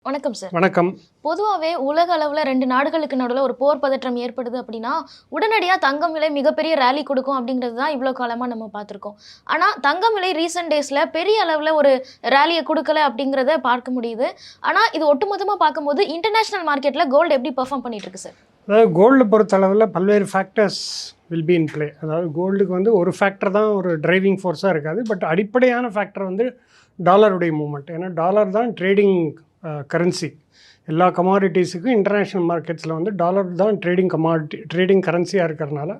வணக்கம் சார். வணக்கம். பொதுவாவே உலக அளவுல 2 நாடுகளுக்கு நடுவுல ஒரு போர் பதற்றம் ஏற்படுது அப்படின்னா, உடனடியா தங்கம் விலை மிகப்பெரிய ராலி கொடுக்கும் அப்படிங்கிறது தான் இவ்வளோ காலமா நம்ம பார்த்துருக்கோம். ஆனா, தங்கம் விலை ரீசென்ட் டேஸ்ல பெரிய அளவுல ஒரு ராலிய குடுக்கல அப்படிங்கிறத பார்க்க முடியுது. ஆனா, இது ஒட்டுமொத்தமா பார்க்கும்போது இன்டர்நேஷனல் மார்க்கெட்ல கோல்டு எப்படி பெர்ஃபார்ம் பண்ணிட்டு இருக்கு சார்? அதாவது கோல்டு பொறுத்தளவில் பல்வேறு factors will be in play. அதாவது கோல்டுக்கு வந்து ஒரு ஃபேக்டர் தான் ஒரு டிரைவிங் ஃபோர்ஸாக இருக்காது. பட் அடிப்படையான ஃபேக்டர் வந்து டாலருடைய மூவ்மெண்ட். ஏன்னா டாலர் தான் ட்ரேடிங் கரன்சி. எல்லா கமாடிட்டிஸுக்கும் இன்டர்நேஷ்னல் மார்க்கெட்ஸில் வந்து டாலர் தான் ட்ரேடிங் கரன்சியாக இருக்கிறதுனால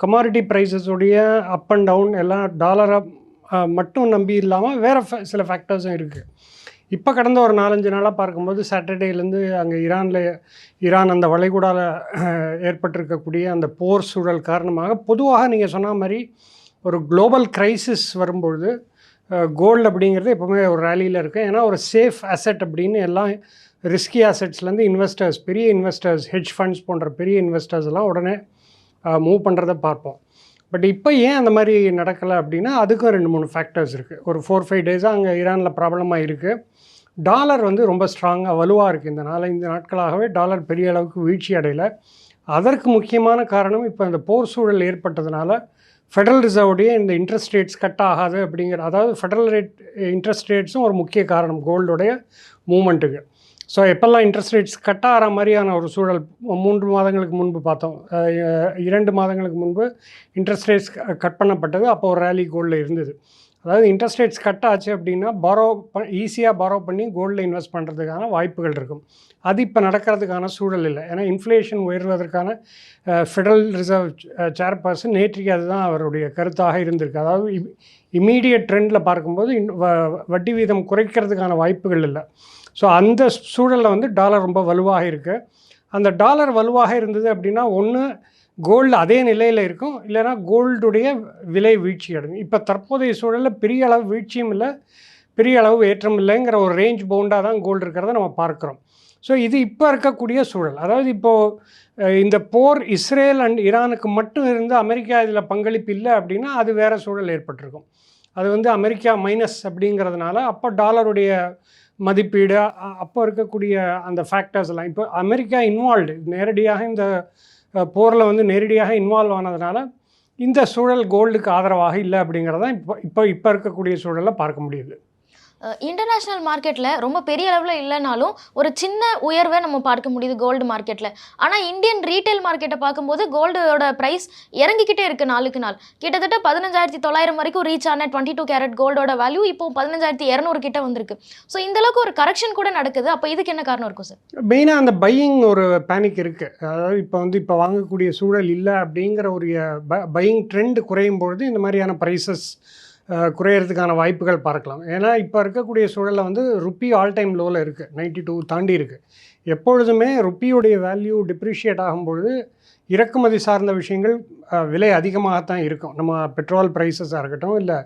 கமாடிட்டி ப்ரைஸஸுடைய அப் அண்ட் டவுன் எல்லாம் டாலரை மட்டும் நம்பி இல்லாமல் வேறு சில ஃபேக்டர்ஸும் இருக்குது. இப்போ கடந்த ஒரு 4-5 நாளாக பார்க்கும்போது சாட்டர்டேலேருந்து அங்கே ஈரான் அந்த வளைகுடாவில் ஏற்பட்டிருக்கக்கூடிய அந்த போர் சூழல் காரணமாக பொதுவாக நீங்கள் சொன்ன மாதிரி ஒரு குளோபல் க்ரைசிஸ் வரும்பொழுது கோல்டு அப்படிங்கிறது எப்போவுமே ஒரு ரேலியில் இருக்குது. ஏன்னா ஒரு சேஃப் அசெட் அப்படின்னு எல்லாம் ரிஸ்கி அசெட்ஸ்லேருந்து இன்வெஸ்டர்ஸ், பெரிய இன்வெஸ்டர்ஸ், ஹெட்ஜ் ஃபண்ட்ஸ் போன்ற பெரிய இன்வெஸ்டர்ஸ் எல்லாம் உடனே மூவ் பண்ணுறதை பார்ப்போம். பட் இப்போ ஏன் அந்த மாதிரி நடக்கலை அப்படின்னா அதுக்கும் 2-3 ஃபேக்டர்ஸ் இருக்குது. ஒரு 4-5 டேஸாக அங்கே ஈரானில் ப்ராப்ளமாக இருக்குது. டாலர் வந்து ரொம்ப ஸ்ட்ராங்காக வலுவாக இருக்குது. இந்த 4-5 நாட்களாகவே டாலர் பெரிய அளவுக்கு வீழ்ச்சி அடையலை. அதற்கு முக்கியமான காரணம் இப்போ இந்த போர் சூழல் ஏற்பட்டதுனால ஃபெடரல் ரிசர்வுடைய இந்த இன்ட்ரெஸ்ட் ரேட்ஸ் கட் ஆகாது அப்படிங்கிற, அதாவது ஃபெடரல் இன்ட்ரெஸ்ட் ரேட்ஸும் ஒரு முக்கிய காரணம் கோல்டுடைய மூமெண்ட்டுக்கு. ஸோ எப்போல்லாம் இன்ட்ரெஸ்ட் ரேட்ஸ் கட் ஆகிற மாதிரியான ஒரு சூழல் 3 மாதங்களுக்கு முன்பு பார்த்தோம். 2 மாதங்களுக்கு முன்பு இன்ட்ரெஸ்ட் ரேட்ஸ் கட் பண்ணப்பட்டது. அப்போ ஒரு ரேலி கோல்டில் இருந்தது. அதாவது இன்ட்ரெஸ்ட் ரேட்ஸ் கட் ஆச்சு அப்படின்னா ஈஸியாக பாரோ பண்ணி கோல்டில் இன்வெஸ்ட் பண்ணுறதுக்கான வாய்ப்புகள் இருக்கும். அது இப்போ நடக்கிறதுக்கான சூழல் இல்லை. ஏன்னா இன்ஃப்ளேஷன் உயர்வதற்கான ஃபெடரல் ரிசர்வ் சேர்பர்சன் நேற்றைக்கு அதுதான் அவருடைய கருத்தாக இருந்திருக்கு. அதாவது இம்மீடியட் ட்ரெண்டில் பார்க்கும்போது வட்டி வீதம் குறைக்கிறதுக்கான வாய்ப்புகள் இல்லை. ஸோ அந்த சூழலில் வந்து டாலர் ரொம்ப வலுவாக இருக்குது. அந்த டாலர் வலுவாக இருந்தது அப்படின்னா ஒன்று கோல்டு அதே நிலையில் இருக்கும், இல்லைனா கோல்டுடைய விலை வீழ்ச்சி அடையும். இப்போ தற்போதைய சூழலில் பெரிய அளவு வீழ்ச்சியும் இல்லை, பெரிய அளவு ஏற்றம் இல்லைங்கிற ஒரு ரேஞ்ச் பவுண்டாக தான் கோல்டு இருக்கிறத நம்ம பார்க்குறோம். ஸோ இது இப்போ இருக்கக்கூடிய சூழல். அதாவது இப்போது இந்த போர் இஸ்ரேல் அண்ட் ஈரானுக்கு மட்டும் இருந்து அமெரிக்கா இதில் பங்களிப்பு இல்லை அப்படின்னா அது வேறு சூழல் ஏற்பட்டிருக்கும். அது வந்து அமெரிக்கா மைனஸ் அப்படிங்கிறதுனால அப்போ டாலருடைய மதிப்பீடு, அப்போ இருக்கக்கூடிய அந்த ஃபேக்டர்ஸ் எல்லாம் இப்போ அமெரிக்கா இன்வால்வ்டு நேரடியாக இந்த போரில் வந்து நேரடியாக இன்வால்வ் ஆனதுனால இந்த சூழல் கோல்டுக்கு ஆதரவாக இல்லை அப்படிங்கிறதான் இப்போ இருக்கக்கூடிய சூழலில் பார்க்க முடியுது. இன்டர்நேஷ்னல் மார்க்கெட்டில் ரொம்ப பெரிய அளவில் இல்லைனாலும் ஒரு சின்ன உயர்வை நம்ம பார்க்க முடியுது கோல்டு மார்க்கெட்டில். ஆனால் இந்தியன் ரீட்டைல் மார்க்கெட்டை பார்க்கும்போது கோல்டோட ப்ரைஸ் இறங்கிக்கிட்டே இருக்குது நாளுக்கு நாள். கிட்டத்தட்ட 15,900 வரைக்கும் ரீச் ஆன 22 கேரட் கோல்டோட வேல்யூ இப்போ 15,200 கிட்ட வந்திருக்கு. ஸோ இந்தளவுக்கு ஒரு கரெக்ஷன் கூட நடக்குது. அப்போ இதுக்கு என்ன காரணம் இருக்கும் சார்? மெயினாக அந்த பையிங் ஒரு பேனிக் இருக்குது. அதாவது இப்போ வாங்கக்கூடிய சூழல் இல்லை அப்படிங்கிற ஒரு பையிங் ட்ரெண்ட் குறையும் பொழுது இந்த மாதிரியான ப்ரைஸஸ் குறையிறதுக்கான வாய்ப்புகள் பார்க்கலாம். ஏன்னா இப்போ இருக்கக்கூடிய சூழலில் வந்து ருப்பி ஆல் டைம் லோவில் இருக்குது, 92 தாண்டி இருக்குது. எப்பொழுதுமே ருப்பியுடைய வேல்யூ டிப்ரிஷியேட் ஆகும்பொழுது இறக்குமதி சார்ந்த விஷயங்கள் விலை அதிகமாகத்தான் இருக்கும். நம்ம பெட்ரோல் ப்ரைஸஸாக இருக்கட்டும், இல்லை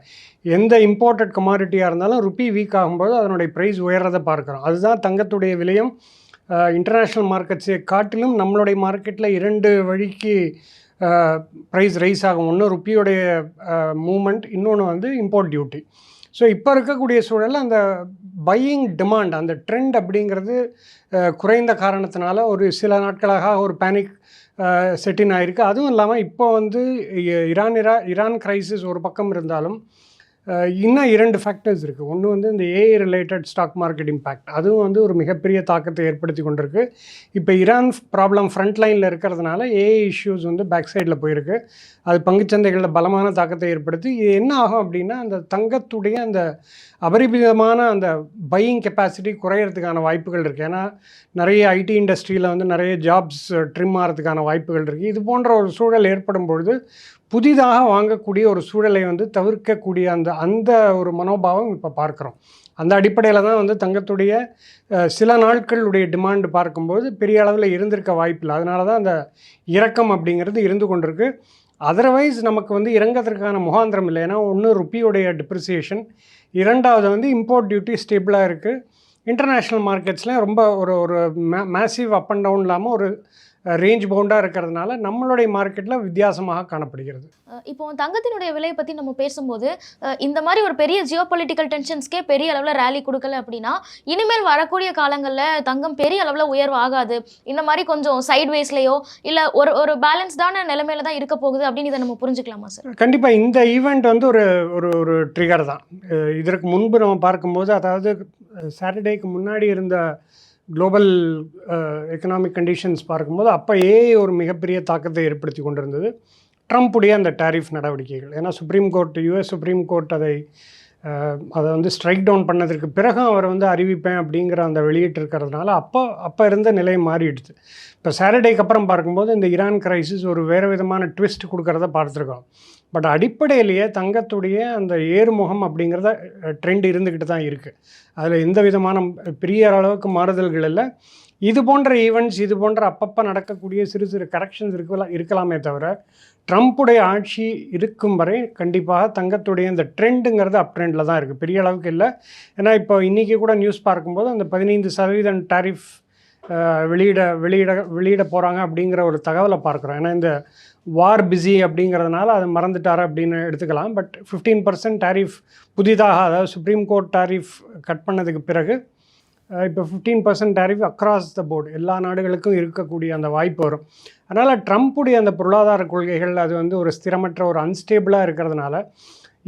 எந்த இம்போர்ட்டட் கமாடிட்டியாக இருந்தாலும் ருப்பி வீக் ஆகும்போது அதனுடைய ப்ரைஸ் உயர்றதை பார்க்குறோம். அதுதான் தங்கத்துடைய விலையும் இன்டர்நேஷ்னல் மார்க்கெட்ஸை காட்டிலும் நம்மளுடைய மார்க்கெட்டில் 2 வழிக்கு ப்ரைஸ் ரைஸ் ஆகும். ஒன்று ருப்பியோடைய மூமெண்ட், இன்னொன்று வந்து இம்போர்ட் டியூட்டி. ஸோ இப்போ இருக்கக்கூடிய சூழலில் அந்த பையிங் டிமாண்ட், அந்த ட்ரெண்ட் அப்படிங்கிறது குறைந்த காரணத்தினால ஒரு சில நாட்களாக ஒரு பேனிக் செட்டின் ஆகிருக்கு. அதுவும் இல்லாமல் இப்போ வந்து ஈரான் கிரைசிஸ் ஒரு பக்கம் இருந்தாலும் இன்னும் 2 ஃபேக்டர்ஸ் இருக்குது. ஒன்று வந்து இந்த AI related stock market impact, அதுவும் வந்து ஒரு மிகப்பெரிய தாக்கத்தை ஏற்படுத்தி கொண்டிருக்கு. இப்போ ஈரான் ப்ராப்ளம் ஃப்ரண்ட் லைனில் இருக்கிறதுனால ஏஐ இஷ்யூஸ் வந்து பேக் சைடில் போயிருக்கு. அது பங்குச்சந்தைகளில் பலமான தாக்கத்தை ஏற்படுத்தி இது என்ன ஆகும் அப்படின்னா அந்த தங்கத்துடைய அந்த அபரிமிதமான அந்த பையிங் கெப்பாசிட்டி குறையிறதுக்கான வாய்ப்புகள் இருக்குது. ஏன்னா நிறைய ஐடி இண்டஸ்ட்ரியில் வந்து நிறைய ஜாப்ஸ் ட்ரிம் ஆகிறதுக்கான வாய்ப்புகள் இருக்குது. இது போன்ற ஒரு சூழல் ஏற்படும் பொழுது புதிதாக வாங்கக்கூடிய ஒரு சூழலை வந்து தவிர்க்கக்கூடிய அந்த ஒரு மனோபாவம் இப்போ பார்க்குறோம். அந்த அடிப்படையில் தான் வந்து தங்கத்துடைய சில நாட்களுடைய டிமாண்டு பார்க்கும்போது பெரிய அளவில் இருந்திருக்க வாய்ப்பில்லை. அதனால தான் அந்த இறக்கம் அப்படிங்கிறது இருந்து கொண்டிருக்கு. அதர்வைஸ் நமக்கு வந்து இறங்கிறதுக்கான முகாந்திரம் இல்லை. ஏன்னா ஒன்று ருப்பியோடைய டிப்ரிசியேஷன், இரண்டாவது வந்து இம்போர்ட் டியூட்டி ஸ்டேபிளாக இருக்குது. இன்டர்நேஷ்னல் மார்க்கெட்ஸ்லேயும் ரொம்ப ஒரு மேசிவ் அப் அண்ட் டவுன் இல்லாமல் ஒரு ரேஞ்ச் பவுண்டாக இருக்கிறதுனால நம்மளுடைய மார்க்கெட்டில் வித்தியாசமாக காணப்படுகிறது. இப்போ தங்கத்தினுடைய விலையை பற்றி நம்ம பேசும்போது இந்த மாதிரி ஒரு பெரிய ஜியோ பொலிட்டிக்கல் டென்ஷன்ஸ்க்கே பெரிய அளவில் ரேலி கொடுக்கல அப்படின்னா இனிமேல் வரக்கூடிய காலங்களில் தங்கம் பெரிய அளவில் உயர்வு ஆகாது, இந்த மாதிரி கொஞ்சம் சைட்வேஸ்லேயோ இல்லை ஒரு பேலன்ஸ்டான நிலைமையில தான் இருக்க போகுது அப்படின்னு இதை நம்ம புரிஞ்சுக்கலாமா சார்? கண்டிப்பாக இந்த ஈவெண்ட் வந்து ஒரு ஒரு ட்ரிகர் தான். இதற்கு முன்பு நம்ம பார்க்கும்போது, அதாவது சாட்டர்டேக்கு முன்னாடி இருந்த குளோபல் எக்கனாமிக் கண்டிஷன்ஸ் பார்க்கும்போது அப்போயே ஒரு மிகப்பெரிய தாக்கத்தை ஏற்படுத்தி கொண்டிருந்தது ட்ரம்ப்புடைய அந்த டேரிஃப் நடவடிக்கைகள். ஏன்னா யுஎஸ் சுப்ரீம் கோர்ட் அதை வந்து ஸ்ட்ரைக் டவுன் பண்ணதற்கு பிறகு அவர் வந்து அறிவிப்பேன் அப்படிங்கிற அந்த வெளியிட்டு இருக்கிறதுனால அப்போ இருந்த நிலை மாறிடுது. இப்போ சாட்டர்டேக்கு அப்புறம் பார்க்கும்போது இந்த ஈரான் கிரைசிஸ் ஒரு வேறு விதமான ட்விஸ்ட் கொடுக்கறத பார்த்துருக்கோம். பட் அடிப்படையிலேயே தங்கத்துடைய அந்த ஏறுமுகம் அப்படிங்கிறத ட்ரெண்ட் இருந்துக்கிட்டு தான் இருக்குது. அதில் எந்த விதமான பெரிய அளவுக்கு மாறுதல்கள் இல்லை. இது போன்ற ஈவெண்ட்ஸ், இது போன்ற அப்பப்போ நடக்கக்கூடிய சிறு சிறு கரெக்ஷன்ஸ் இருக்கலாமே தவிர ட்ரம்ப்புடைய ஆட்சி இருக்கும் வரை கண்டிப்பாக தங்கத்துடைய இந்த ட்ரெண்டுங்கிறது அப் ட்ரெண்டில் தான் இருக்குது, பெரிய அளவுக்கு இல்லை. ஏன்னா இப்போ இன்றைக்கி கூட நியூஸ் பார்க்கும்போது அந்த 15% டேரிஃப் வெளியிட போகிறாங்க அப்படிங்கிற ஒரு தகவலை பார்க்குறோம். ஏன்னா இந்த வார் பிஸி அப்படிங்கிறதுனால அதை மறந்துட்டார் அப்படின்னு எடுத்துக்கலாம். பட் 15% டேரிஃப் புதிதாக, அதாவது சுப்ரீம் கோர்ட் டேரிஃப் கட் பண்ணதுக்கு பிறகு இப்போ 15% டேரிஃப் அக்ராஸ் த போர்டு எல்லா நாடுகளுக்கும் இருக்கக்கூடிய அந்த வாய்ப்பு வரும். அதனால் ட்ரம்ப்புடைய அந்த பொருளாதார கொள்கைகள் அது வந்து ஒரு ஸ்திரமற்ற ஒரு அன்ஸ்டேபிளாக இருக்கிறதுனால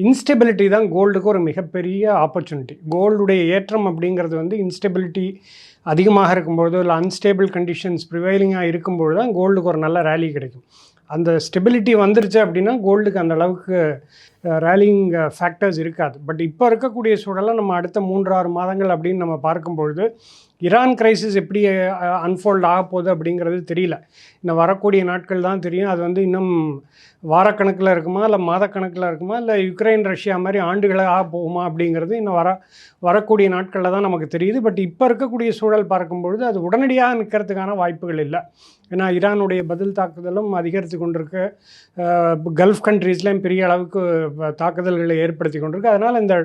இன்ஸ்டெபிலிட்டி தான் கோல்டுக்கு ஒரு மிகப்பெரிய ஆப்பர்ச்சுனிட்டி. கோல்டுடைய ஏற்றம் அப்படிங்கிறது வந்து இன்ஸ்டெபிலிட்டி அதிகமாக இருக்கும்பொழுது இல்லை அன்ஸ்டேபிள் கண்டிஷன்ஸ் ப்ரிவைலிங்காக இருக்கும்பொழுது தான் கோல்டுக்கு ஒரு நல்ல ரேலி கிடைக்கும். அந்த ஸ்டெபிலிட்டி வந்துருச்சு அப்படின்னா கோல்டுக்கு அந்த அளவுக்கு ரேலிங் ஃபேக்டர்ஸ் இருக்காது. பட் இப்போ இருக்கக்கூடிய சூழலை நம்ம அடுத்த 3-6 மாதங்கள் அப்படின்னு நம்ம பார்க்கும்பொழுது ஈரான் கிரைசிஸ் எப்படி அன்ஃபோல்ட் ஆக போகுது அப்படிங்கிறது தெரியல. இன்னும் வரக்கூடிய நாட்கள் தான் தெரியும். அது வந்து இன்னும் வாரக்கணக்கில் இருக்குமா இல்லை மாதக்கணக்கில் இருக்குமா இல்லை யுக்ரைன் ரஷ்யா மாதிரி ஆண்டுகளாக போகுமா அப்படிங்கிறது இன்னும் வரக்கூடிய நாட்களில் தான் நமக்கு தெரியுது. பட் இப்போ இருக்கக்கூடிய சூழல் பார்க்கும்பொழுது அது உடனடியாக நிற்கிறதுக்கான வாய்ப்புகள் இல்லை. ஏன்னா ஈரானுடைய பதில் தாக்குதலும் அதிகரித்து கொண்டிருக்கு. கல்ஃப் கண்ட்ரீஸ்லேயும் பெரிய அளவுக்கு தாக்குதல்களை ஏற்படுத்தி கொண்டிருக்கு. அதனால் இந்த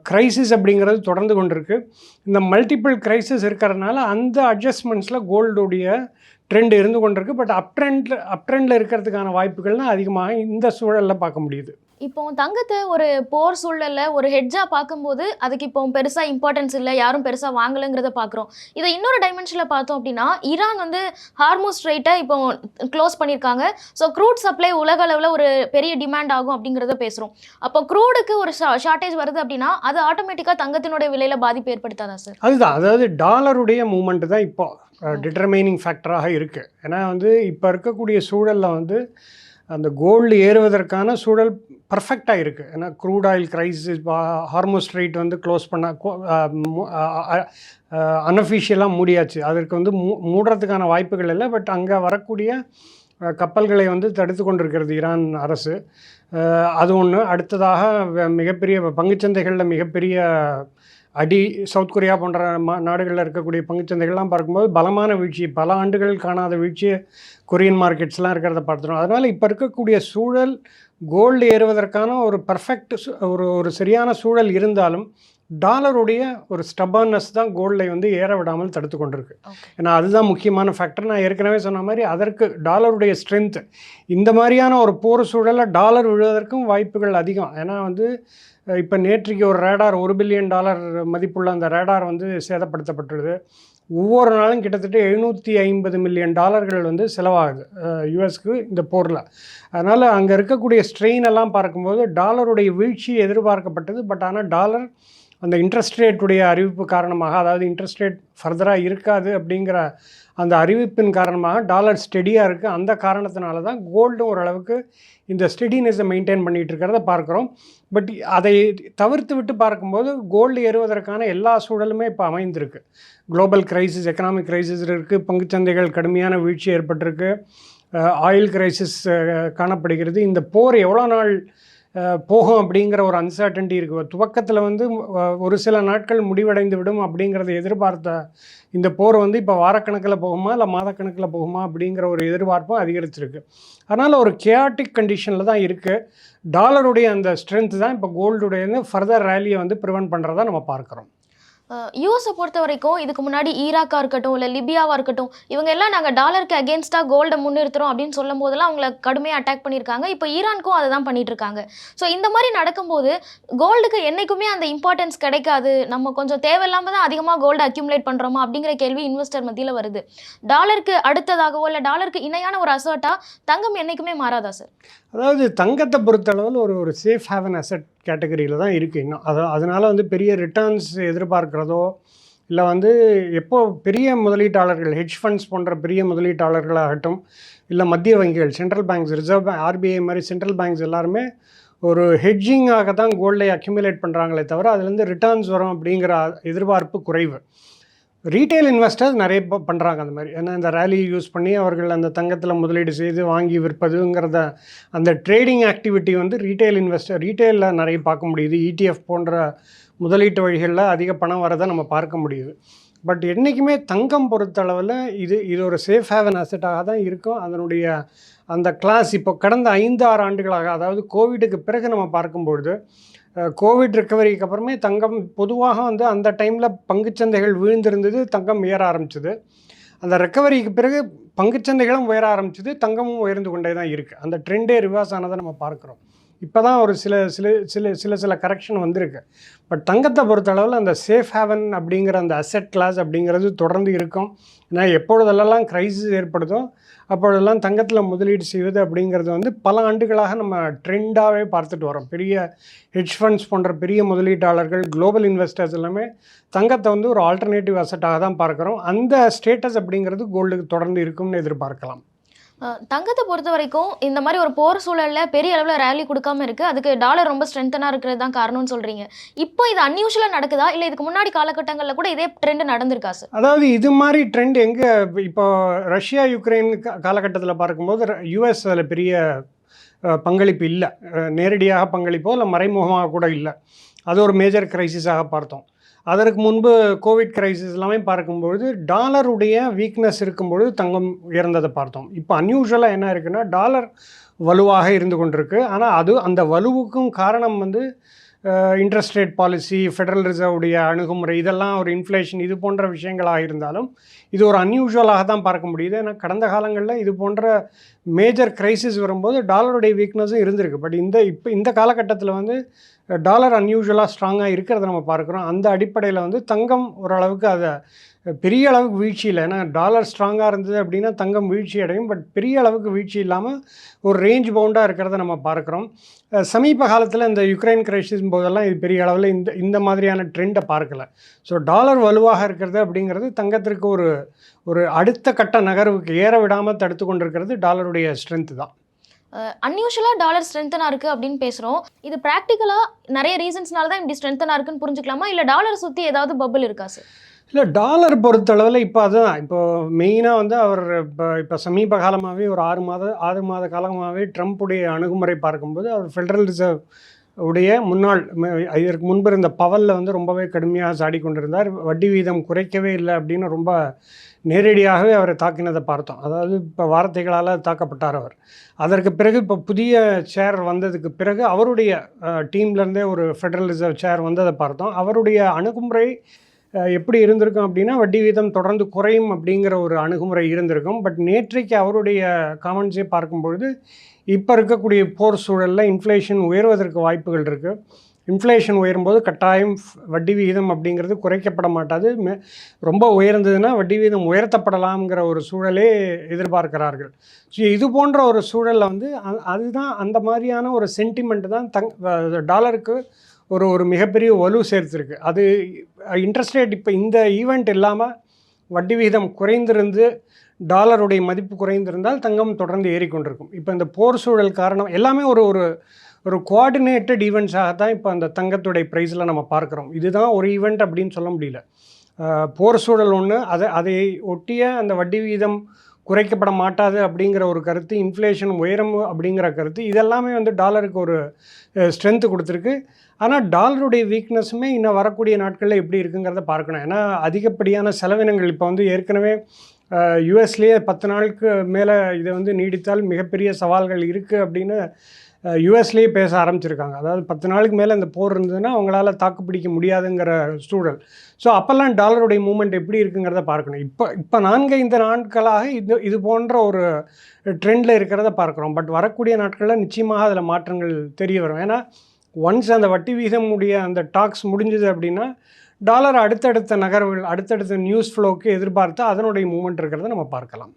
க்ரைசிஸ் அப்படிங்கிறது தொடர்ந்து கொண்டிருக்கு. இந்த மல்டிபிள் க்ரைசிஸ் இருக்கிறதுனால அந்த அட்ஜஸ்ட்மெண்ட்ஸில் கோல்டுடைய ட்ரெண்ட் இருந்து கொண்டிருக்கு. பட் அப் ட்ரெண்டில் இருக்கிறதுக்கான வாய்ப்புகள்னால் அதிகமாக இந்த சூழலில் பார்க்க முடியுது. இப்போ தங்கத்தை ஒரு போர் சூழலில் ஒரு ஹெட்ஜாக பார்க்கும்போது அதுக்கு இப்போ பெருசாக இம்பார்ட்டன்ஸ் இல்லை, யாரும் பெருசாக வாங்கலைங்கிறத பார்க்குறோம். இதை இன்னொரு டைமென்ஷனில் பார்த்தோம் அப்படின்னா ஈரான் வந்து ஹார்மோஸ் ஸ்ட்ரைட்டை இப்போ க்ளோஸ் பண்ணியிருக்காங்க. ஸோ க்ரூட் சப்ளை உலக அளவில் ஒரு பெரிய டிமாண்ட் ஆகும் அப்படிங்கிறத பேசுகிறோம். அப்போ க்ரூடுக்கு ஒரு ஷார்ட்டேஜ் வருது அப்படின்னா அது ஆட்டோமேட்டிக்காக தங்கத்தினுடைய விலையில் பாதிப்பு ஏற்படுத்தாதா சார்? அதுதான், அதாவது டாலருடைய மூமெண்ட் தான் இப்போ டிட்டர்மைனிங் ஃபேக்டராக இருக்குது. ஏன்னா வந்து இப்போ இருக்கக்கூடிய சூழலில் வந்து அந்த கோல்டு ஏறுவதற்கான சூழல் பர்ஃபெக்டாக இருக்குது. ஏன்னா crude oil crisis, Hormuz strait வந்து க்ளோஸ் பண்ண அன்அஃபிஷியலாக மூடியாச்சு. அதற்கு வந்து மூடுறதுக்கான வாய்ப்புகள் இல்லை. பட் அங்கே வரக்கூடிய கப்பல்களை வந்து தடுத்து கொண்டிருக்கிறது ஈரான் அரசு. அது ஒன்று. அடுத்ததாக மிகப்பெரிய பங்குச்சந்தைகளில் மிகப்பெரிய அடி சவுத் கொரியா போன்ற நாடுகளில் இருக்கக்கூடிய பங்குச்சந்தைகள்லாம் பார்க்கும்போது பலமான வீழ்ச்சி, பல ஆண்டுகள் காணாத வீழ்ச்சி கொரியன் மார்க்கெட்ஸ்லாம் இருக்கிறத பார்த்துருவோம். அதனால் இப்போ இருக்கக்கூடிய சூழல் கோல்டு ஏறுவதற்கான ஒரு பர்ஃபெக்ட் ஒரு சரியான சூழல் இருந்தாலும் டாலருடைய ஒரு ஸ்டபர்னஸ் தான் கோல்டை வந்து ஏற விடாமல் தடுத்து கொண்டிருக்கு. ஏன்னா அதுதான் முக்கியமான ஃபேக்டர். நான் ஏற்கனவே சொன்ன மாதிரி அதற்கு டாலருடைய ஸ்ட்ரென்த், இந்த மாதிரியான ஒரு போர் சூழலில் டாலர் விழுவதற்கும் வாய்ப்புகள் அதிகம். ஏன்னா வந்து இப்போ நேற்றைக்கு ஒரு ரேடார் $1 பில்லியன் மதிப்புள்ள அந்த ரேடார் வந்து சேதப்படுத்தப்பட்டுள்ளது. ஒவ்வொரு நாளும் கிட்டத்தட்ட $750 மில்லியன் வந்து செலவாகுது யூஎஸ்க்கு இந்த போரில். அதனால் அங்கே இருக்கக்கூடிய ஸ்ட்ரெயின் எல்லாம் பார்க்கும்போது டாலருடைய வீழ்ச்சி எதிர்பார்க்கப்பட்டது. பட் ஆனால் டாலர் அந்த இன்ட்ரெஸ்ட் ரேட்டுடைய அறிவிப்பு காரணமாக, அதாவது இன்ட்ரெஸ்ட் ரேட் ஃபர்தராக இருக்காது அப்படிங்கிற அந்த அறிவிப்பின் காரணமாக டாலர் ஸ்டெடியாக இருக்குது. அந்த காரணத்தினால தான் கோல்டும் ஓரளவுக்கு இந்த ஸ்டெடினஸை மெயின்டைன் பண்ணிகிட்டு இருக்கிறத பார்க்குறோம். பட் அதை தவிர்த்து விட்டு பார்க்கும்போது கோல்டு ஏறுவதற்கான எல்லா சூழலுமே இப்போ அமைந்திருக்கு. குளோபல் கிரைசிஸ், எக்கனாமிக் கிரைசிஸ் இருக்குது, பங்குச்சந்தைகள் கடுமையான வீழ்ச்சி ஏற்பட்டிருக்கு, ஆயில் கிரைசிஸ் காணப்படுகிறது. இந்த போர் எவ்வளோ நாள் போகும் அப்படிங்கிற ஒரு அன்சர்டன்ட்டி இருக்குது. துவக்கத்தில் வந்து ஒரு சில நாட்கள் முடிவடைந்து விடும் அப்படிங்கிறத எதிர்பார்த்த இந்த போர் வந்து இப்போ வாரக்கணக்கில் போகுமா இல்லை மாதக்கணக்கில் போகுமா அப்படிங்கிற ஒரு எதிர்பார்ப்பும் அதிகரிச்சிருக்கு. அதனால் ஒரு கேயாட்டிக் கண்டிஷனில் தான் இருக்குது. டாலருடைய அந்த ஸ்ட்ரென்த் தான் இப்போ கோல்டுடைய ஃபர்தர் ரேலியை வந்து ப்ரிவென்ட் பண்ணுறதா நம்ம பார்க்குறோம். யூஎஸை பொறுத்த வரைக்கும் இதுக்கு முன்னாடி ஈராக்கா இருக்கட்டும் இல்லை லிபியாவா இருக்கட்டும் இவங்க எல்லாம் நாங்கள் டாலருக்கு அகேன்ஸ்டாக கோல்டை முன்னிறுத்துறோம் அப்படின்னு சொல்லும் போதெல்லாம் அவங்கள கடுமையாக அட்டாக் பண்ணியிருக்காங்க. இப்போ ஈரானுக்கும் அதை தான் பண்ணிட்டு இருக்காங்க. ஸோ இந்த மாதிரி நடக்கும்போது கோல்டுக்கு என்றைக்குமே அந்த இம்பார்ட்டன்ஸ் கிடைக்காது, நம்ம கொஞ்சம் தேவையில்லாமல் தான் அதிகமாக கோல்டு அக்யூமுலேட் பண்ணுறோமா அப்படிங்கிற கேள்வி இன்வெஸ்டர் மத்தியில் வருது. டாலருக்கு அடுத்ததாகவோ இல்லை டாலருக்கு இணையான ஒரு அசர்ட்டாக தங்கம் என்றைக்குமே மாறாதா சார்? அதாவது தங்கத்தை பொறுத்தளவில் ஒரு சேஃப் ஹேவன் அசெட் கேட்டகரியில் தான் இருக்குது இன்னும். அதனால் வந்து பெரிய ரிட்டர்ன்ஸ் எதிர்பார்க்கிறதோ இல்லை வந்து எப்போ பெரிய முதலீட்டாளர்கள் ஹெட்ஜ் ஃபண்ட்ஸ் போன்ற பெரிய முதலீட்டாளர்களாகட்டும் இல்லை மத்திய வங்கிகள் central banks reserve bank RBI மாதிரி சென்ட்ரல் பேங்க்ஸ் எல்லாருமே ஒரு ஹெட்ஜிங்காக தான் கோல்டை அக்யூமுலேட் பண்ணுறாங்களே தவிர அதுலேருந்து ரிட்டர்ன்ஸ் வரும் அப்படிங்கிற எதிர்பார்ப்பு குறைவு. ரீட்டைல் இன்வெஸ்டர்ஸ் நிறைய பண்ணுறாங்க அந்த மாதிரி. ஏன்னா இந்த ரேலி யூஸ் பண்ணி அவர்கள் அந்த தங்கத்தில் முதலீடு செய்து வாங்கி விற்பதுங்கிறத அந்த ட்ரேடிங் ஆக்டிவிட்டி வந்து ரீட்டைலில் நிறைய பார்க்க முடியுது. இடிஎஃப் போன்ற முதலீட்டு வழிகளில் அதிக பணம் வரதை நம்ம பார்க்க முடியுது. பட் என்றைக்குமே தங்கம் பொறுத்தளவில் இது ஒரு சேஃப் ஹேவன் அசெட்டாக தான் இருக்கும். அதனுடைய அந்த கிளாஸ் இப்போ கடந்த 5-6 ஆண்டுகளாக, அதாவது கோவிடுக்கு பிறகு நம்ம பார்க்கும்பொழுது கோவிட் ரிக்கவரிக்கு அப்புறமே தங்கம் பொதுவாக வந்து அந்த டைமில் பங்குச்சந்தைகள் வீழ்ந்திருந்தது, தங்கம் உயர ஆரம்பிச்சது. அந்த ரெக்கவரிக்கு பிறகு பங்குச்சந்தைகளும் உயர ஆரம்பிச்சது, தங்கமும் உயர்ந்து கொண்டே தான் இருக்குது. அந்த ட்ரெண்டே ரிவர்ஸ் ஆனதை நம்ம பார்க்குறோம். இப்போ தான் ஒரு சில கரெக்ஷன் வந்திருக்கு. பட் தங்கத்தை பொறுத்தளவில் அந்த சேஃப் ஹேவன் அப்படிங்கிற அந்த அசெட் கிளாஸ் அப்படிங்கிறது தொடர்ந்து இருக்கும். ஏன்னா எப்பொழுதெல்லாம் கிரைசிஸ் ஏற்படுதோ அப்பொழுதெல்லாம் தங்கத்தில் முதலீடு செய்வது அப்படிங்கிறது வந்து பல ஆண்டுகளாக நம்ம ட்ரெண்டாகவே பார்த்துட்டு வரோம். பெரிய ஹெட்ஜ் ஃபண்ட்ஸ் போன்ற பெரிய முதலீட்டாளர்கள், குளோபல் இன்வெஸ்டர்ஸ் எல்லாமே தங்கத்தை வந்து ஒரு ஆல்டர்னேட்டிவ் அசெட்டாக தான் பார்க்குறோம். அந்த ஸ்டேட்டஸ் அப்படிங்கிறது கோல்டுக்கு தொடர்ந்து இருக்கும்னு எதிர்பார்க்கலாம். தங்கத்தை பொறுத்த வரைக்கும் இந்த மாதிரி ஒரு போர் சூழலில் பெரிய அளவில் ரேலி கொடுக்காம இருக்குது, அதுக்கு டாலர் ரொம்ப ஸ்ட்ரென்த்தனாக இருக்கிறது தான் காரணம்னு சொல்கிறீங்க. இப்போ இது அன்யூஷுவலாக நடக்குதா இல்லை இதுக்கு முன்னாடி காலகட்டங்களில் கூட இதே ட்ரெண்ட் நடந்திருக்கா சார்? அதாவது இது மாதிரி ட்ரெண்ட் எங்கே இப்போ ரஷ்யா யுக்ரைன் காலகட்டத்தில் பார்க்கும்போது யூஎஸ் அதில் பெரிய பங்களிப்பு இல்லை, நேரடியாக பங்களிப்போ இல்லை மறைமுகமாக கூட இல்லை. அது ஒரு மேஜர் கிரைசிஸாக பார்த்தோம். அதற்கு முன்பு கோவிட் கிரைசிஸ் எல்லாமே பார்க்கும்பொழுது டாலருடைய வீக்னஸ் இருக்கும்பொழுது தங்கம் உயர்ந்ததை பார்த்தோம். இப்போ அன்யூஷுவலாக என்ன இருக்குன்னா டாலர் வலுவாக இருந்து கொண்டிருக்கு. ஆனால் அந்த வலுவுக்கும் காரணம் வந்து இன்ட்ரெஸ்ட் ரேட் பாலிசி, ஃபெடரல் ரிசர்வுடைய அணுகுமுறை, இதெல்லாம் ஒரு இன்ஃப்ளேஷன், இது போன்ற விஷயங்களாக இருந்தாலும் இது ஒரு அன்யூஷுவலாக தான் பார்க்க முடியுது. ஏன்னா கடந்த காலங்களில் இது போன்ற மேஜர் கிரைசிஸ் வரும்போது டாலருடைய வீக்னஸும் இருந்திருக்கு. பட் இந்த காலகட்டத்தில் வந்து டாலர் அன்யூஷுவலாக ஸ்ட்ராங்காக இருக்கிறத நம்ம பார்க்குறோம். அந்த அடிப்படையில் வந்து தங்கம் ஓரளவுக்கு அதை பெரிய அளவுக்கு வீழ்ச்சி இல்லை. ஏன்னா டாலர் ஸ்ட்ராங்காக இருந்தது அப்படின்னா தங்கம் வீழ்ச்சி அடையும். பட் பெரிய அளவுக்கு வீழ்ச்சி இல்லாமல் ஒரு ரேஞ்ச் பவுண்டாக இருக்கிறத நம்ம பார்க்குறோம். சமீப காலத்தில் இந்த யுக்ரைன் கிரைசிஸ் போதெல்லாம் இது பெரிய அளவில் இந்த மாதிரியான ட்ரெண்டை பார்க்கல. ஸோ டாலர் வலுவாக இருக்கிறது அப்படிங்கிறது தங்கத்திற்கு ஒரு அடுத்த கட்ட நகர்வுக்கு ஏற விடாமல் தடுத்து கொண்டிருக்கிறது டாலருடைய ஸ்ட்ரென்த்து தான். அன்யூஷுவலாக டாலர் ஸ்ட்ரென்த்தனாக இருக்குது அப்படின்னு பேசுகிறோம். இது ப்ராக்டிக்கலாக நிறைய ரீசன்ஸ்னால தான் இப்படி ஸ்ட்ரென்த்தனாக இருக்குன்னு புரிஞ்சுக்கலாமா, இல்லை டாலரை சுற்றி ஏதாவது பபிள் இருக்கா சார்? இல்லை, டாலர் பொறுத்தளவில் இப்போ அதுதான் இப்போது மெயினாக வந்து அவர் இப்போ சமீப காலமாகவே ஒரு 6 மாத காலமாகவே ட்ரம்ப்புடைய அணுகுமுறை பார்க்கும்போது அவர் ஃபெடரல் ரிசர்வ் உடைய முன்னாள் இதற்கு முன்பு இருந்த பவலில் வந்து ரொம்பவே கடுமையாக சாடி கொண்டிருந்தார். வட்டி வீதம் குறைக்கவே இல்லை அப்படின்னு ரொம்ப நேரடியாகவே அவரை தாக்கினதை பார்த்தோம். அதாவது இப்போ வார்த்தைகளால் தாக்கப்பட்டார் அவர். அதற்கு பிறகு இப்போ புதிய சேர் வந்ததுக்கு பிறகு அவருடைய டீம்லேருந்தே ஒரு ஃபெடரல் ரிசர்வ் சேர் வந்ததை பார்த்தோம். அவருடைய அணுகுமுறை எப்படி இருந்திருக்கும் அப்படின்னா வட்டி வீதம் தொடர்ந்து குறையும் அப்படிங்கிற ஒரு அணுகுமுறை இருந்திருக்கும். பட் நேற்றைக்கு அவருடைய காமெண்ட்ஸை பார்க்கும்பொழுது இப்போ இருக்கக்கூடிய போர் சூழலில் இன்ஃப்ளேஷன் உயர்வதற்கு வாய்ப்புகள் இருக்குது. இன்ஃப்ளேஷன் உயரும்போது கட்டாயம் வட்டி விகிதம் அப்படிங்கிறது குறைக்கப்பட மாட்டாது. ரொம்ப உயர்ந்ததுன்னா வட்டி விகிதம் உயர்த்தப்படலாம்ங்கிற ஒரு சூழலே எதிர்பார்க்கிறார்கள். ஸோ இது போன்ற ஒரு சூழலில் வந்து அதுதான் அந்த மாதிரியான ஒரு சென்டிமெண்ட் தான் டாலருக்கு ஒரு மிகப்பெரிய வலு சேர்த்துருக்கு. அது இன்ட்ரெஸ்ட் ரேட் இப்போ இந்த ஈவெண்ட் இல்லாமல் வட்டி விகிதம் குறைந்திருந்து டாலருடைய மதிப்பு குறைந்திருந்தால் தங்கம் தொடர்ந்து ஏறிக்கொண்டிருக்கும். இப்போ இந்த போர் சூழல் காரணம் எல்லாமே ஒரு கோஆர்டினேட்டட் ஈவெண்ட்ஸாக தான் இப்போ அந்த தங்கத்துடைய ப்ரைஸில் நம்ம பார்க்குறோம். இதுதான் ஒரு ஈவெண்ட் அப்படின்னு சொல்ல முடியல. போர் சூழல் ஒன்று, அதை ஒட்டிய அந்த வட்டி விகிதம் குறைக்கப்பட மாட்டாது அப்படிங்கிற ஒரு கருத்து, இன்ஃப்ளேஷன் உயரும் அப்படிங்கிற கருத்து, இதெல்லாமே வந்து டாலருக்கு ஒரு ஸ்ட்ரென்த்து கொடுத்துருக்கு. ஆனால் டாலருடைய வீக்னஸுமே இன்னும் வரக்கூடிய நாட்களில் எப்படி இருக்குங்கிறத பார்க்கணும். ஏன்னா அதிகப்படியான செலவினங்கள் இப்போ வந்து ஏற்கனவே யூஎஸ்லேயே 10 நாளுக்கு மேலே இதை வந்து நீடித்தால் மிகப்பெரிய சவால்கள் இருக்குது அப்படின்னு யூஎஸ்லேயே பேச ஆரம்பிச்சிருக்காங்க. அதாவது 10 நாளுக்கு மேலே இந்த போர் இருந்ததுன்னா அவங்களால தாக்கு பிடிக்க முடியாதுங்கிற சூழல். ஸோ அப்போல்லாம் டாலருடைய மூவ்மெண்ட் எப்படி இருக்குங்கிறத பார்க்கணும். இப்போ 4-5 நாட்களாக இது போன்ற ஒரு ட்ரெண்டில் இருக்கிறத பார்க்குறோம். பட் வரக்கூடிய நாட்களில் நிச்சயமாக அதில் மாற்றங்கள் தெரிய வரும். ஏன்னா ஒன்ஸ் அந்த வட்டி வீதம் அந்த டாக்ஸ் முடிஞ்சுது அப்படின்னா டாலர் அடுத்தடுத்த நகர்வுகள், அடுத்தடுத்த நியூஸ் ஃப்ளோக்கு எதிர்பார்த்து அதனுடைய மூவ்மெண்ட் இருக்கிறத நம்ம பார்க்கலாம்.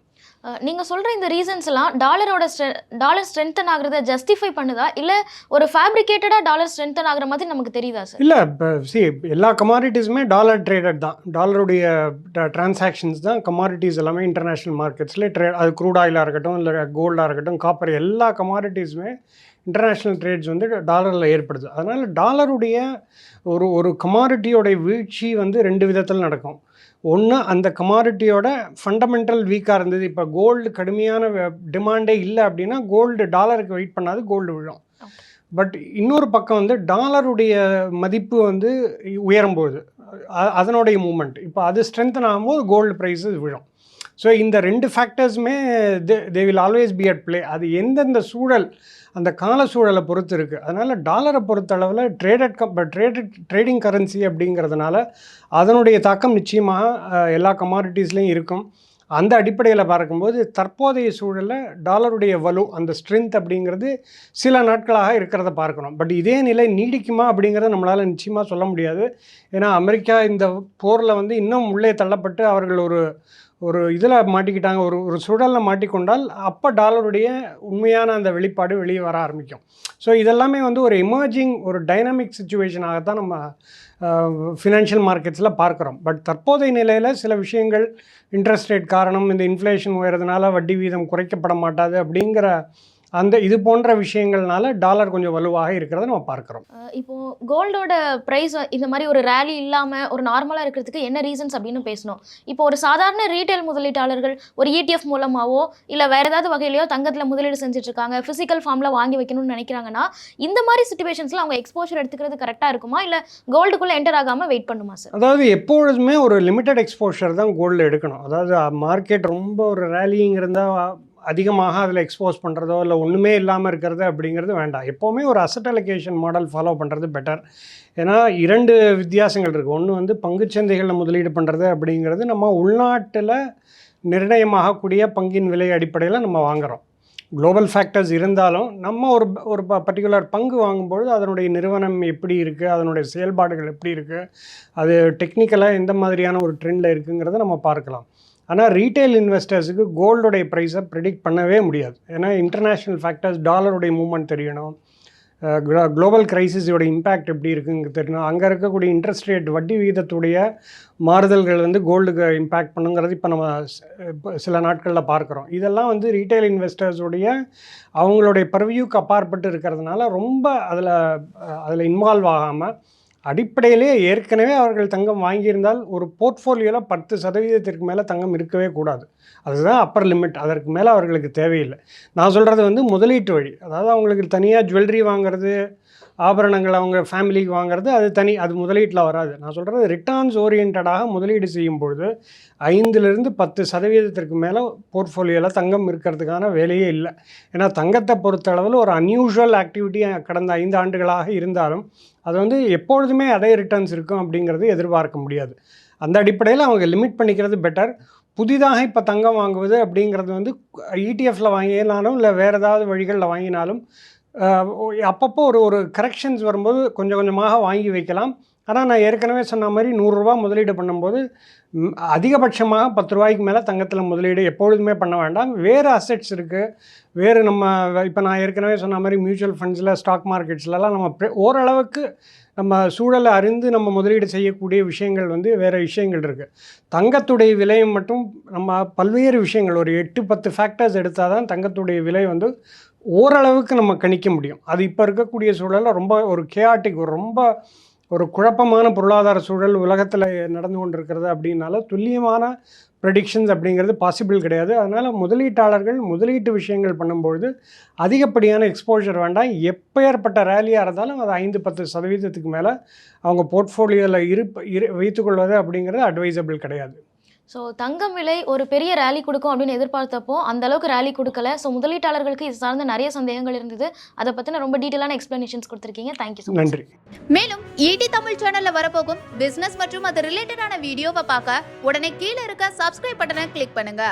நீங்கள் சொல்கிற இந்த ரீசன்ஸ்லாம் டாலர் ஸ்ட்ரென்தன் ஆகிறத ஜஸ்டிஃபை பண்ணுதா, இல்லை ஒரு ஃபேப்ரிகேட்டடாக டாலர் ஸ்ட்ரென்தன் ஆகிற மாதிரி நமக்கு தெரியுதா சார்? இல்லை, இப்போ எல்லா கமாடிட்டிஸுமே டாலர் ட்ரேடட் தான். டாலருடைய டிரான்சாக்ஷன்ஸ் தான் கமாடிட்டிஸ் எல்லாமே இன்டர்நேஷ்னல் மார்க்கெட்ஸில் அது க்ரூட் ஆயிலாக இருக்கட்டும், இல்லை கோல்டாக இருக்கட்டும், காப்பர், எல்லா கமாடிட்டிஸுமே இன்டர்நேஷ்னல் ட்ரேட்ஸ் டாலரில் ஏற்படுது. அதனால் டாலருடைய ஒரு கமாடிட்டியோடைய வீழ்ச்சி 2 விதத்தில் நடக்கும். ஒன்று, அந்த கமாடிட்டியோட ஃபண்டமெண்டல் வீக்காக இருந்தது. இப்போ கோல்டு கடுமையான டிமாண்டே இல்லை அப்படின்னா டாலருக்கு வெயிட் பண்ணாது, கோல்டு விழும். பட் இன்னொரு பக்கம் டாலருடைய மதிப்பு உயரும்போது அதனுடைய மூமெண்ட், இப்போ அது ஸ்ட்ரென்தன் ஆகும்போது கோல்டு ப்ரைஸஸ் விழும். ஸோ இந்த 2 ஃபேக்டர்ஸுமே they will always be at play. அது எந்தெந்த சூழல், அந்த கால சூழலை பொறுத்து இருக்குது. அதனால் டாலரை பொறுத்தளவில் ட்ரேடிங் கரன்சி அப்படிங்கிறதுனால அதனுடைய தாக்கம் நிச்சயமாக எல்லா கமாடிட்டிஸ்லேயும் இருக்கும். அந்த அடிப்படையில் பார்க்கும்போது தற்போதைய சூழலில் டாலருடைய வலு, அந்த ஸ்ட்ரென்த் அப்படிங்கிறது சில நாட்களாக இருக்கிறத பார்க்கணும். பட் இதே நிலை நீடிக்குமா அப்படிங்கிறத நம்மளால் நிச்சயமாக சொல்ல முடியாது. ஏன்னா அமெரிக்கா இந்த போரில் இன்னும் உள்ளே தள்ளப்பட்டு அவர்கள் ஒரு இதில் மாட்டிக்கிட்டாங்க, ஒரு சூழலில் மாட்டிக்கொண்டால் அப்போ டாலருடைய உண்மையான அந்த வெளிப்பாடு வெளியே வர ஆரம்பிக்கும். ஸோ இதெல்லாமே ஒரு எமர்ஜிங், ஒரு டைனமிக் சுச்சுவேஷனாகத்தான் நம்ம ஃபினான்ஷியல் மார்க்கெட்ஸில் பார்க்குறோம். பட் தற்போதைய நிலையில் சில விஷயங்கள், இன்ட்ரெஸ்ட் ரேட் காரணம், இந்த இன்ஃப்ளேஷன் உயரதுனால வட்டி வீதம் குறைக்கப்பட மாட்டாது அப்படிங்கிற இது போன்ற விஷயங்கள்னால டாலர் கொஞ்சம் வலுவாக இருக்கிறத நம்ம பார்க்குறோம். இப்போது கோல்டோட ப்ரைஸ் இந்த மாதிரி ஒரு ரேலி இல்லாமல் ஒரு நார்மலாக இருக்கிறதுக்கு என்ன ரீசன்ஸ் அப்படின்னு பேசணும். இப்போ ஒரு சாதாரண ரீட்டைல் முதலீட்டாளர்கள் ஒரு ETF மூலமாகவோ இல்லை வேறு ஏதாவது வகையிலையோ தங்கத்தில் முதலீடு செஞ்சுட்ருக்காங்க, ஃபிசிக்கல் ஃபார்மில் வாங்கி வைக்கணும்னு நினைக்கிறாங்கன்னா இந்த மாதிரி சிச்சுவேஷன்ஸில் அவங்க எக்ஸ்போஷர் எடுத்துக்கிறது கரெக்டாக இருக்குமா, இல்லை கோல்டுக்குள்ளே என்டர் ஆகாமல் வெயிட் பண்ணுமா சார்? அதாவது எப்பொழுதுமே ஒரு லிமிட்டட் எக்ஸ்போஷர் தான் கோல்டு எடுக்கணும். அதாவது மார்க்கெட் ரொம்ப ஒரு ரேலிங் இருந்தால் அதிகமாக அதில் எக்ஸ்போஸ் பண்ணுறதோ இல்லை ஒன்றுமே இல்லாமல் இருக்கிறது அப்படிங்கிறது வேண்டாம். எப்போவுமே ஒரு அசட் அலோகேஷன் மாடல் ஃபாலோ பண்ணுறது பெட்டர். ஏன்னா 2 வித்தியாசங்கள் இருக்குது. ஒன்று பங்குச்சந்தைகளில் முதலீடு பண்ணுறது அப்படிங்கிறது நம்ம உள்நாட்டில் நிர்ணயமாகக்கூடிய பங்கின் விலை அடிப்படையில் நம்ம வாங்குகிறோம். குளோபல் ஃபேக்டர்ஸ் இருந்தாலும் நம்ம ஒரு பர்டிகுலர் பங்கு வாங்கும்பொழுது அதனுடைய நிறுவனம் எப்படி இருக்குது, அதனுடைய செயல்பாடுகள் எப்படி இருக்குது, அது டெக்னிக்கலாக எந்த மாதிரியான ஒரு ட்ரெண்டில் இருக்குங்கிறத நம்ம பார்க்கலாம். ஆனால் ரீட்டைல் இன்வெஸ்டர்ஸுக்கு கோல்டுடைய ப்ரைஸை ப்ரெடிக்ட் பண்ணவே முடியாது. ஏன்னா இன்டர்நேஷ்னல் ஃபேக்டர்ஸ், டாலருடைய மூவ்மெண்ட் தெரியணும், குளோபல் கிரைசிஸோட இம்பேக்ட் எப்படி இருக்குங்க தெரியணும், அங்கே இருக்கக்கூடிய இன்ட்ரெஸ்ட் ரேட் வட்டி விகிதத்துடைய மாறுதல்கள் கோல்டுக்கு இம்பேக்ட் பண்ணுங்கிறது இப்போ நம்ம சில நாட்களில் பார்க்குறோம். இதெல்லாம் ரீட்டைல் இன்வெஸ்டர்ஸுடைய அவங்களுடைய பர்வியூக்கு அப்பாற்பட்டு இருக்கிறதுனால ரொம்ப அதில் இன்வால்வ் ஆகாமல் அடிப்படையிலே ஏற்கனவே அவர்கள் தங்கம் வாங்கியிருந்தால் ஒரு போர்ட்ஃபோலியோவில் 10% மேலே தங்கம் இருக்கவே கூடாது. அதுதான் அப்பர் லிமிட். அதற்கு மேலே அவர்களுக்கு தேவையில்லை. நான் சொல்கிறது முதலீட்டு வழி. அதாவது அவங்களுக்கு தனியாக ஜுவல்லரி வாங்குறது, ஆபரணங்கள் அவங்க ஃபேமிலிக்கு வாங்குறது, அது முதலீட்டில் வராது. நான் சொல்கிறது ரிட்டர்ன்ஸ் ஓரியன்டாக முதலீடு செய்யும் பொழுது 5-10% மேலே போர்ட்ஃபோலியோவில் தங்கம் இருக்கிறதுக்கான வேலையே இல்லை. ஏன்னா தங்கத்தை பொறுத்தளவில் ஒரு அன்யூஷுவல் ஆக்டிவிட்டி கடந்த 5 ஆண்டுகளாக இருந்தாலும் அது எப்பொழுதுமே அதே ரிட்டர்ன்ஸ் இருக்கும் அப்படிங்கிறது எதிர்பார்க்க முடியாது. அந்த அடிப்படையில் அவங்க லிமிட் பண்ணிக்கிறது பெட்டர். புதிதாக இப்போ தங்கம் வாங்குவது அப்படிங்கிறது ETF வாங்கினாலும் இல்லை வேறு ஏதாவது வழிகளில் வாங்கினாலும் அப்பப்போ ஒரு கரெக்ஷன்ஸ் வரும்போது கொஞ்சம் கொஞ்சமாக வாங்கி வைக்கலாம். ஆனால் நான் ஏற்கனவே சொன்ன மாதிரி 100 ரூபா முதலீடு பண்ணும்போது அதிகபட்சமாக 10 ரூபாய்க்கு மேலே தங்கத்தில் முதலீடு எப்பொழுதுமே பண்ண வேண்டாம். வேறு அசெட்ஸ் இருக்குது, வேறு நம்ம இப்போ நான் ஏற்கனவே சொன்ன மாதிரி மியூச்சுவல் ஃபண்ட்ஸில், ஸ்டாக் மார்க்கெட்ஸ்லாம் நம்ம ஓரளவுக்கு நம்ம சூழலை அறிந்து நம்ம முதலீடு செய்யக்கூடிய விஷயங்கள் வேறு விஷயங்கள் இருக்குது. தங்கத்துடைய விலையை மட்டும் நம்ம பல்வேறு விஷயங்கள் ஒரு 8-10 ஃபேக்டர்ஸ் எடுத்தால் தான் தங்கத்துடைய விலை ஓரளவுக்கு நம்ம கணிக்க முடியும். அது இப்போ இருக்கக்கூடிய சூழலில் ரொம்ப ஒரு கேஆட்டிக், ரொம்ப ஒரு குழப்பமான பொருளாதார சூழல் உலகத்தில் நடந்து கொண்டிருக்கிறது அப்படின்னால துல்லியமான ப்ரெடிக்ஷன்ஸ் அப்படிங்கிறது பாசிபிள் கிடையாது. அதனால் முதலீட்டாளர்கள் முதலீட்டு விஷயங்கள் பண்ணும்பொழுது அதிகப்படியான எக்ஸ்போஷர் வேண்டாம். எப்பேற்பட்ட ரேலியாக இருந்தாலும் அது 5-10% மேலே அவங்க போர்ட்ஃபோலியோவில் வைத்துக்கொள்வது அப்படிங்கிறது அட்வைசபிள் கிடையாது. ஸோ தங்கம் விலை ஒரு பெரிய ரேலி கொடுக்கும் அப்படின்னு எதிர்பார்த்தப்போ அந்த அளவுக்கு ரேலி கொடுக்கல. ஸோ முதலீட்டாளர்களுக்கு இது சார்ந்த நிறைய சந்தேகங்கள் இருந்தது. அதை பற்றின ரொம்ப டீட்டெயிலான எக்ஸ்பிளனேஷன்ஸ் கொடுத்துருக்கீங்க. Thank you so much. நன்றி. மேலும் ஈடி தமிழ் சேனல்ல வரப்போகும் பிசினஸ் மற்றும் அது ரிலேட்டடான வீடியோவை பார்க்க உடனே கீழே இருக்க சப்ஸ்கிரைப் பட்டனை கிளிக் பண்ணுங்க.